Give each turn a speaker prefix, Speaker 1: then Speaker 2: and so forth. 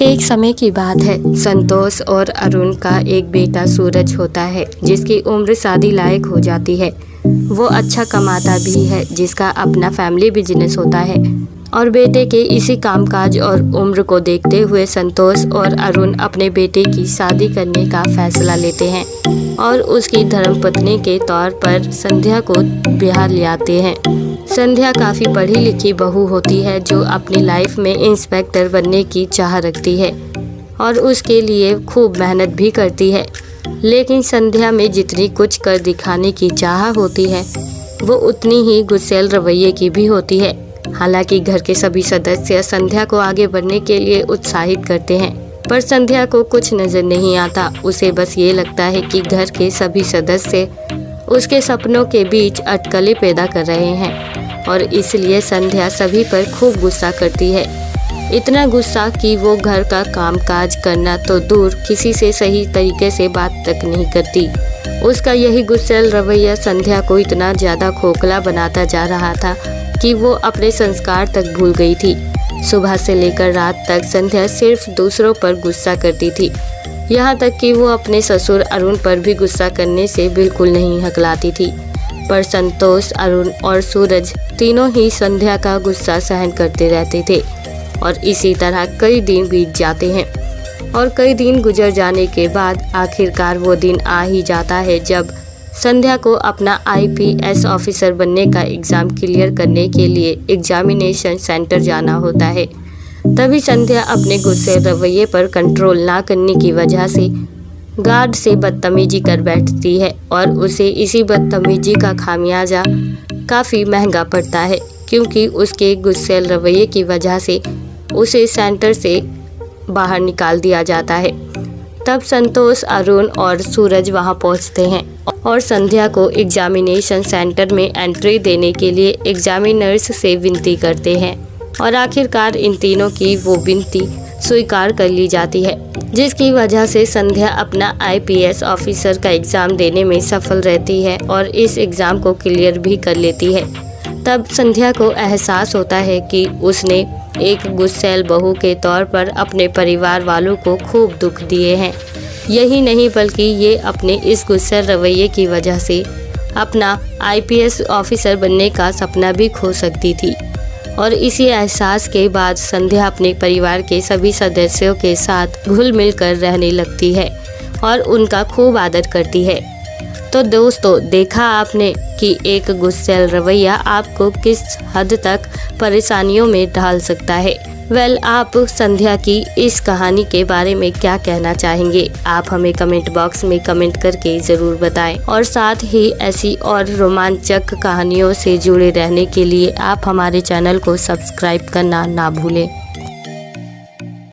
Speaker 1: एक समय की बात है। संतोष और अरुण का एक बेटा सूरज होता है, जिसकी उम्र शादी लायक हो जाती है। वो अच्छा कमाता भी है, जिसका अपना फैमिली बिजनेस होता है। और बेटे के इसी कामकाज और उम्र को देखते हुए संतोष और अरुण अपने बेटे की शादी करने का फैसला लेते हैं और उसकी धर्मपत्नी के तौर पर संध्या को बिहार ले आते हैं। संध्या काफ़ी पढ़ी लिखी बहू होती है, जो अपनी लाइफ में इंस्पेक्टर बनने की चाह रखती है और उसके लिए खूब मेहनत भी करती है। लेकिन संध्या में जितनी कुछ कर दिखाने की चाह होती है, वो उतनी ही गुस्सैल रवैये की भी होती है। हालांकि घर के सभी सदस्य संध्या को आगे बढ़ने के लिए उत्साहित करते हैं, पर संध्या को कुछ नज़र नहीं आता। उसे बस ये लगता है कि घर के सभी सदस्य उसके सपनों के बीच अटकलें पैदा कर रहे हैं और इसलिए संध्या सभी पर खूब गुस्सा करती है। इतना गुस्सा कि वो घर का कामकाज करना तो दूर, किसी से सही तरीके से बात तक नहीं करती। उसका यही गुस्सैल रवैया संध्या को इतना ज़्यादा खोखला बनाता जा रहा था कि वो अपने संस्कार तक भूल गई थी। सुबह से लेकर रात तक संध्या सिर्फ दूसरों पर गुस्सा करती थी, यहाँ तक कि वो अपने ससुर अरुण पर भी गुस्सा करने से बिल्कुल नहीं हकलाती थी। पर संतोष, अरुण और सूरज तीनों ही संध्या का गुस्सा सहन करते रहते थे और इसी तरह कई दिन बीत जाते हैं। और कई दिन गुजर जाने के बाद आखिरकार वो दिन आ ही जाता है जब संध्या को अपना IPS ऑफिसर बनने का एग्ज़ाम क्लियर करने के लिए एग्जामिनेशन सेंटर जाना होता है। तभी संध्या अपने गुस्से रवैये पर कंट्रोल ना करने की वजह से गार्ड से बदतमीजी कर बैठती है और उसे इसी बदतमीजी का खामियाजा काफ़ी महंगा पड़ता है, क्योंकि उसके गुस्से रवैये की वजह से उसे सेंटर से बाहर निकाल दिया जाता है। तब संतोष, अरुण और सूरज वहां पहुंचते हैं और संध्या को एग्जामिनेशन सेंटर में एंट्री देने के लिए एग्जामिनर्स से विनती करते हैं और आखिरकार इन तीनों की वो विनती स्वीकार कर ली जाती है, जिसकी वजह से संध्या अपना IPS ऑफिसर का एग्ज़ाम देने में सफल रहती है और इस एग्ज़ाम को क्लियर भी कर लेती है। तब संध्या को एहसास होता है कि उसने एक गुस्सैल बहू के तौर पर अपने परिवार वालों को खूब दुख दिए हैं। यही नहीं बल्कि ये अपने इस गुस्सैल रवैये की वजह से अपना IPS ऑफिसर बनने का सपना भी खो सकती थी। और इसी एहसास के बाद संध्या अपने परिवार के सभी सदस्यों के साथ घुल मिल कर रहने लगती है और उनका खूब आदर करती है। तो दोस्तों, देखा आपने कि एक गुस्सैल रवैया आपको किस हद तक परेशानियों में डाल सकता है। आप संध्या की इस कहानी के बारे में क्या कहना चाहेंगे? आप हमें कमेंट बॉक्स में कमेंट करके ज़रूर बताएं और साथ ही ऐसी और रोमांचक कहानियों से जुड़े रहने के लिए आप हमारे चैनल को सब्सक्राइब करना ना भूलें।